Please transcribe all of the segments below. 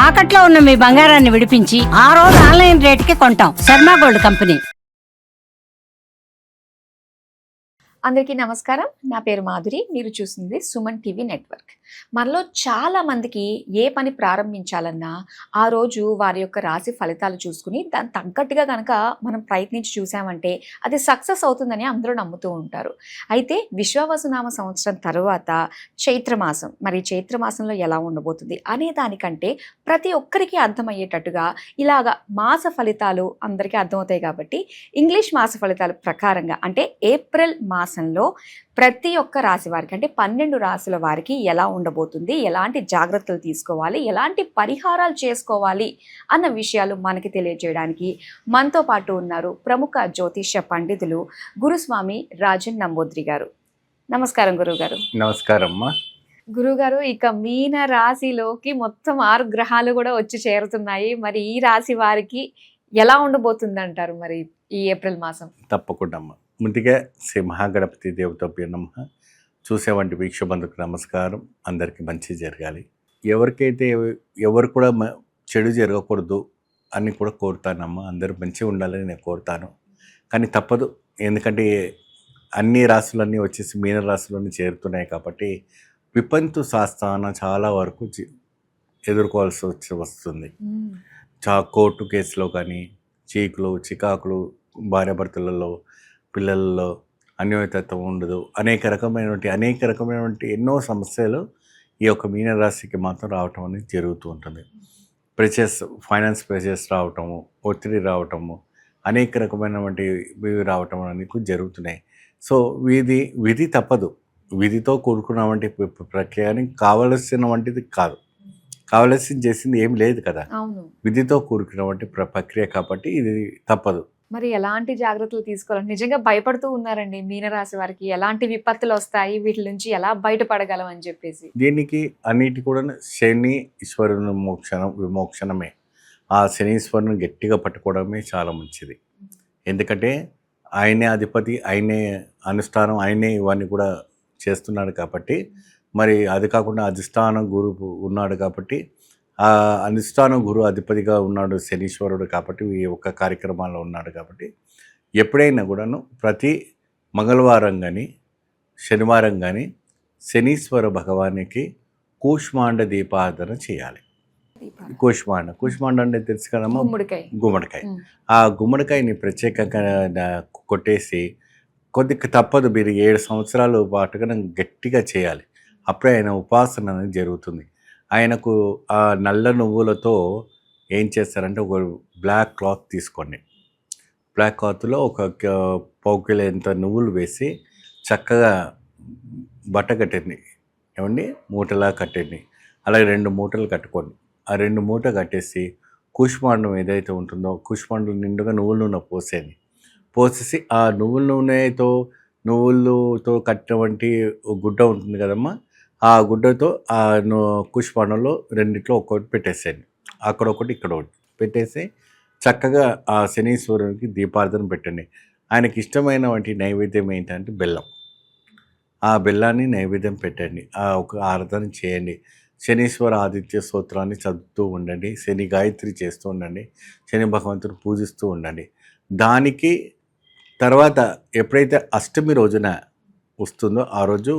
తాకట్లో ఉన్న మీ బంగారాన్ని విడిపించి ఆ రోజు ఆన్లైన్ రేటుకి కొంటాం. Sharma gold company. అందరికీ నమస్కారం. నా పేరు మాధురి. మీరు చూస్తుంది సుమన్ టీవీ నెట్వర్క్. మనలో చాలా మందికి ఏ పని ప్రారంభించాలన్నా ఆ రోజు వారి యొక్క రాశి ఫలితాలు చూసుకుని దానికి తగ్గట్టుగా కనుక మనం ప్రయత్నించి చూసామంటే అది సక్సెస్ అవుతుందని అందరూ నమ్ముతూ ఉంటారు. అయితే విశ్వావసునామ సంవత్సరం తర్వాత చైత్రమాసం, మరి చైత్రమాసంలో ఎలా ఉండబోతుంది అనే దానికంటే ప్రతి ఒక్కరికి అర్థమయ్యేటట్టుగా ఇలాగా మాస ఫలితాలు అందరికీ అర్థమవుతాయి కాబట్టి ఇంగ్లీష్ మాస ఫలితాల ప్రకారంగా అంటే ఏప్రిల్ మాసంలో ప్రతి ఒక్క రాశి వారికి అంటే 12 రాశుల వారికి ఎలా ఉండబోతుంది, ఎలాంటి జాగ్రత్తలు తీసుకోవాలి, ఎలాంటి పరిహారాలు చేసుకోవాలి అన్న విషయాలు మనకి తెలియజేయడానికి మనతో పాటు ఉన్నారు ప్రముఖ జ్యోతిష్య పండితులు గురుస్వామి రాజన్ నంబూద్రి గారు. నమస్కారం గురువుగారు. నమస్కారం అమ్మా. గురుగారు, ఇక మీన రాశిలోకి మొత్తం 6 గ్రహాలు కూడా వచ్చి చేరుతున్నాయి. మరి ఈ రాశి వారికి ఎలా ఉండబోతుంది అంటారు మరి ఈ ఏప్రిల్ మాసం? తప్పకుండా అమ్మా. ముందుగా శ్రీ మహాగణపతి దేవతభ్యో నమః. చూసేవంటి వీక్షబంధుకు నమస్కారం. అందరికీ మంచి జరగాలి. ఎవరికైతే ఎవరు కూడా చెడు జరగకూడదు అని కూడా కోరుతానమ్మా. అందరూ మంచిగా ఉండాలని నేను కోరుతాను. కానీ తప్పదు, ఎందుకంటే అన్ని రాశులన్నీ వచ్చేసి మీన రాశులన్నీ చేరుతున్నాయి కాబట్టి విపంతు శాస్త్రాన చాలా వరకు ఎదుర్కోవాల్సి వస్తుంది. కోర్టు కేసులో కానీ చీకులు చికాకులు, భార్యాభర్తలలో పిల్లలలో అన్యోన్యతత్వం ఉండదు, అనేక రకమైనటువంటి ఎన్నో సమస్యలు ఈ యొక్క మీనరాశికి మాత్రం రావటం అనేది జరుగుతూ ఉంటుంది. ఫైనాన్స్ ప్రెషర్స్ రావటము, ఒత్తిడి రావటము, అనేక రకమైనటువంటి ఇవి రావటం అనేది జరుగుతున్నాయి. సో విధి తప్పదు. విధితో కూడుకున్నటువంటి ప్రక్రియని కావలసిన వంటిది కాదు, కావలసింది చేసింది ఏం లేదు కదా. విధితో కూడుకున్నటువంటి ప్రక్రియ కాబట్టి ఇది తప్పదు. మరి ఎలాంటి జాగ్రత్తలు తీసుకోవాలి? నిజంగా భయపడుతూ ఉన్నారండి మీనరాశి వారికి. ఎలాంటి విపత్తులు వస్తాయి, వీటి నుంచి ఎలా బయటపడగలం అని చెప్పేసి. దీనికి అన్నిటి కూడా శని ఈశ్వరుని విమోక్షణమే. ఆ శనీశ్వరుని గట్టిగా పట్టుకోవడమే చాలా మంచిది. ఎందుకంటే ఆయనే అధిపతి, ఆయనే అనుష్ఠానం, ఆయనే ఇవన్నీ కూడా చేస్తున్నాడు కాబట్టి, మరి అది కాకుండా అధిష్టానం గురువు ఉన్నాడు కాబట్టి, ఆ అధిష్టానం గురు అధిపతిగా ఉన్నాడు శనీశ్వరుడు కాబట్టి, ఈ ఒక్క కార్యక్రమాల్లో ఉన్నాడు కాబట్టి ఎప్పుడైనా కూడాను ప్రతి మంగళవారం కానీ శనివారం కానీ శనీశ్వర భగవానికి కూష్మాండ దీపారాధన చేయాలి. కూష్మాండ అంటే తెలుసు కదమ్మా, గుమ్మడికాయ. ఆ గుమ్మడికాయని ప్రత్యేకంగా కొట్టేసి కొద్దిగా తప్పదు, మీరు 7 సంవత్సరాలు పాటుగా గట్టిగా చేయాలి. అప్పుడే ఆయన ఉపాసన అనేది జరుగుతుంది. ఆయనకు ఆ నల్ల నువ్వులతో ఏం చేస్తారంటే ఒక బ్లాక్ క్లాత్ తీసుకోండి. బ్లాక్ క్లాత్లో ఒక పావుకిలో ఎంత నువ్వులు వేసి చక్కగా బట్ట కట్టండి, ఏమండి మూటలా కట్టండి. అలాగే 2 మూటలు కట్టుకోండి. ఆ 2 మూటలు కట్టేసి కూష్మాండం ఏదైతే ఉంటుందో కూష్మాండం నిండుగా నువ్వుల నూనె పోసేసి ఆ నువ్వులతో కట్టినటువంటి గుడ్డ ఉంటుంది కదమ్మా, ఆ గుడ్డతో ఆ కూష్మాండంలో రెండిట్లో ఒక్కొక్కటి పెట్టేసేయండి. అక్కడ ఒకటి ఇక్కడ ఒకటి పెట్టేసి చక్కగా ఆ శనీశ్వరునికి దీపార్థన పెట్టండి. ఆయనకి ఇష్టమైన వంటి నైవేద్యం ఏంటంటే బెల్లం. ఆ బెల్లాన్ని నైవేద్యం పెట్టండి, ఆ ఒక ఆరాధన చేయండి. శనీశ్వర ఆదిత్య స్తోత్రాన్ని చదువుతూ ఉండండి, శని గాయత్రి చేస్తూ ఉండండి, శని భగవంతుని పూజిస్తూ ఉండండి. దానికి తర్వాత ఎప్పుడైతే అష్టమి రోజున వస్తుందో ఆ రోజు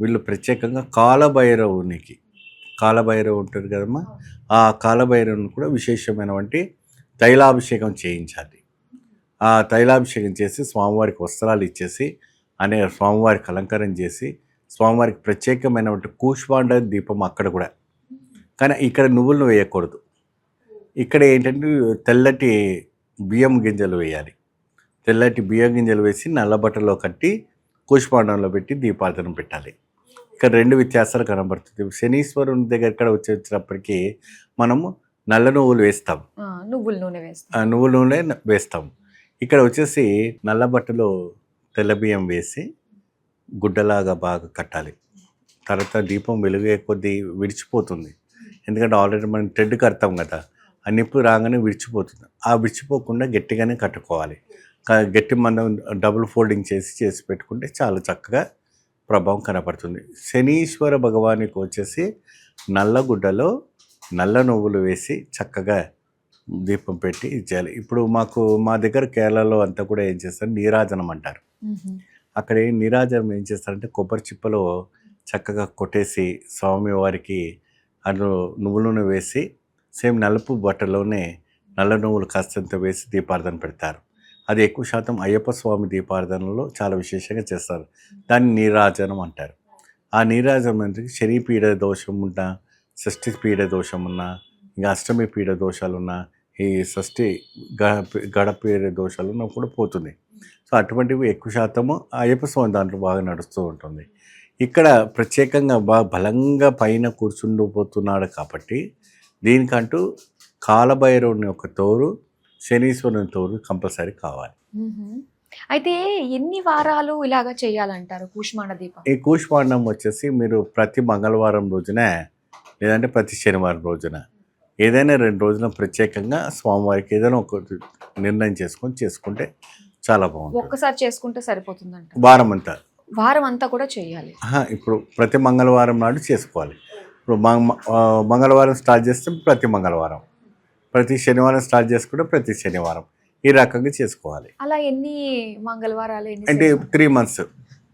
వీళ్ళు ప్రత్యేకంగా కాలభైరవు ఉంటారు కదమ్మా, ఆ కాలభైరవుని కూడా విశేషమైనటువంటి తైలాభిషేకం చేయించాలి. ఆ తైలాభిషేకం చేసి స్వామివారికి వస్త్రాలు ఇచ్చేసి స్వామివారికి అలంకారం చేసి స్వామివారికి ప్రత్యేకమైనటువంటి కూష్మాండ దీపం అక్కడ కూడా. కానీ ఇక్కడ నువ్వులను వేయకూడదు. ఇక్కడ ఏంటంటే తెల్లటి బియ్యం గింజలు వేయాలి. తెల్లటి బియ్యం గింజలు వేసి నల్లబట్టలో కట్టి కూష్మాండంలో పెట్టి దీపార్థన పెట్టాలి. ఇక్కడ 2 వ్యత్యాసాలు కనబడుతుంది. శనీశ్వరుని దగ్గర వచ్చేటప్పటికి మనము నల్ల నువ్వులు వేస్తాం, నువ్వుల నూనె వేస్తాం. ఇక్కడ వచ్చేసి నల్ల బట్టలో తెల్ల బియ్యం వేసి గుడ్డలాగా బాగా కట్టాలి. తర్వాత దీపం వెలుగే కొద్దీ విడిచిపోతుంది. ఎందుకంటే ఆల్రెడీ మనం థ్రెడ్ కడతాం కదా, ఆ నిప్పు రాగానే విడిచిపోతుంది. ఆ విడిచిపోకుండా గట్టిగానే కట్టుకోవాలి. గట్టి మందం డబుల్ ఫోల్డింగ్ చేసి పెట్టుకుంటే చాలా చక్కగా ప్రభావం కనపడుతుంది. శనీశ్వర భగవానికి వచ్చేసి నల్లగుడ్డలో నల్ల నువ్వులు వేసి చక్కగా దీపం పెట్టి ఇచ్చేయాలి. ఇప్పుడు మా దగ్గర కేరళలో అంతా కూడా ఏం చేస్తారు, నీరాజనం అంటారు. అక్కడ నీరాజనం ఏం చేస్తారంటే కొబ్బరి చిప్పలో చక్కగా కొట్టేసి స్వామివారికి అందులో నువ్వుల నూనె వేసి సేమ్ నలుపు బట్టలోనే నల్ల నువ్వులు కాస్తంత వేసి దీపార్థన పెడతారు. అది ఎక్కువ శాతం అయ్యప్ప స్వామి దీపార్థనలో చాలా విశేషంగా చేస్తారు. దాన్ని నీరాజనం అంటారు. ఆ నీరాజనం అంటే శని పీడ దోషం ఉన్నా, షష్ఠి పీడ దోషం ఉన్నా, ఇంకా అష్టమి పీడ దోషాలు ఉన్నా, ఈ షష్ఠి గడ పీడ దోషాలు ఉన్నా కూడా పోతుంది. సో అటువంటివి ఎక్కువ శాతము అయ్యప్ప స్వామి దాంట్లో బాగా నడుస్తూ ఉంటుంది. ఇక్కడ ప్రత్యేకంగా బాగా బలంగా పైన కూర్చుండిపోతున్నాడు కాబట్టి దీనికంటూ కాలభైరవుని యొక్క తోరు, శనీశ్వరుని తోరు కంపల్సరీ కావాలి. అయితే ఎన్ని వారాలు ఇలాగా చేయాలంటారు కూష్మాండ దీపం? ఈ కూష్మాండం వచ్చేసి మీరు ప్రతి మంగళవారం రోజున లేదంటే ప్రతి శనివారం రోజున ఏదైనా 2 రోజున ప్రత్యేకంగా స్వామివారికి ఏదైనా ఒక నిర్ణయం చేసుకుంటే చాలా బాగుంటుంది. ఒక్కసారి చేసుకుంటే సరిపోతుందంట? వారం అంతా కూడా చేయాలి. ఇప్పుడు ప్రతి మంగళవారం నాడు చేసుకోవాలి. ఇప్పుడు మంగళవారం స్టార్ట్ చేస్తే ప్రతి మంగళవారం, ప్రతి శనివారం స్టార్ట్ చేసుకుంటే ప్రతి శనివారం, ఈ రకంగా చేసుకోవాలి. అలా ఎన్ని మంగళవారాలు అంటే 3 months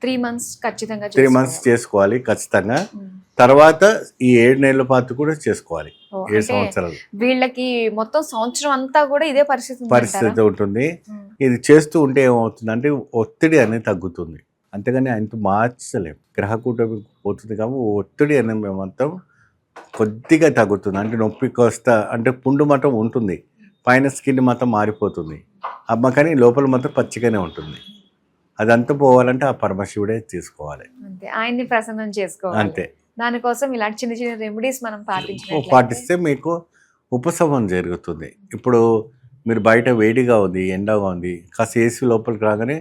3 months ఖచ్చితంగా 3 months చేసుకోవాలి ఖచ్చితంగా. తర్వాత ఈ 7 నెలల పాటు కూడా చేసుకోవాలి. 7 సంవత్సరాలు వీళ్ళకి మొత్తం సంవత్సరం అంతా కూడా ఇదే పరిస్థితి ఉంటుంది. ఇది చేస్తూ ఉంటే ఏమవుతుందంటే ఒత్తిడి అనేది తగ్గుతుంది. అంతేగాని ఆయనతో మార్చలేము. గ్రహ కూటమి పోతుంది కాబట్టి ఒత్తిడి అనేది మేమంతా కొద్దిగా తగ్గుతుంది. అంటే నొప్పి కోస్తా అంటే పుండు మతం ఉంటుంది, పైన స్కిన్ మాత్రం మారిపోతుంది అమ్మ, కానీ లోపల మాత్రం పచ్చిగానే ఉంటుంది. అదంతా పోవాలంటే ఆ పరమశివుడే తీసుకోవాలి, అంతే, ఆయన్ని ప్రసన్నం చేసుకోవాలి. అంతే. దానికోసం ఇలాంటి చిన్న చిన్న రెమెడీస్ మనం పాటిస్తే మీకు ఉపశమనం జరుగుతుంది. ఇప్పుడు మీరు బయట వేడిగా ఉంది, ఎండగా ఉంది, కాస్త ఏసీ లోపలికి రాగానే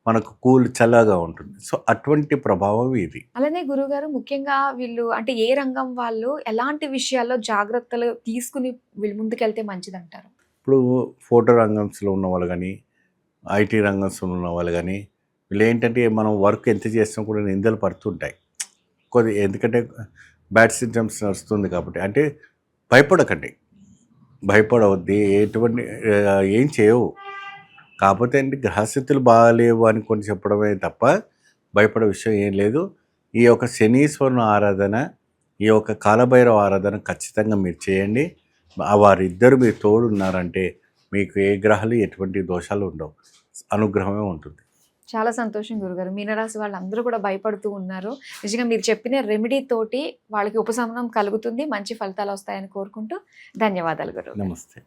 మనకు చల్లగా ఉంటుంది. సో అటువంటి ప్రభావం ఇది. అలానే గురుగారు, ముఖ్యంగా వీళ్ళు అంటే ఏ రంగం వాళ్ళు ఎలాంటి విషయాల్లో జాగ్రత్తలు తీసుకుని వీళ్ళు ముందుకెళ్తే మంచిదంటారు? ఇప్పుడు ఫోటో రంగంలో ఉన్న వాళ్ళు కానీ, ఐటీ రంగంలో ఉన్న వాళ్ళు కానీ, వీళ్ళు ఏంటంటే మనం వర్క్ ఎంత చేసినా కూడా నిందలు పడుతుంటాయి ఎందుకంటే బ్యాడ్ సిమ్టమ్స్ నడుస్తుంది కాబట్టి. అంటే భయపడవద్ది, ఎటువంటి ఏం చేయవు. కాకపోతే అంటే గ్రహస్థితులు బాగాలేవు అని కొన్ని చెప్పడమే తప్ప భయపడే విషయం ఏం లేదు. ఈ యొక్క శనీశ్వరుని ఆరాధన, ఈ యొక్క కాలభైరవ ఆరాధన ఖచ్చితంగా మీరు చేయండి. వారిద్దరు మీరు తోడున్నారంటే మీకు ఏ గ్రహాలు ఎటువంటి దోషాలు ఉండవు, అనుగ్రహమే ఉంటుంది. చాలా సంతోషం గురుగారు. మీనరాశి వాళ్ళందరూ కూడా భయపడుతూ ఉన్నారు. నిజంగా మీరు చెప్పిన రెమెడీ తోటి వాళ్ళకి ఉపశమనం కలుగుతుంది, మంచి ఫలితాలు వస్తాయని కోరుకుంటూ ధన్యవాదాలు గురువు. నమస్తే.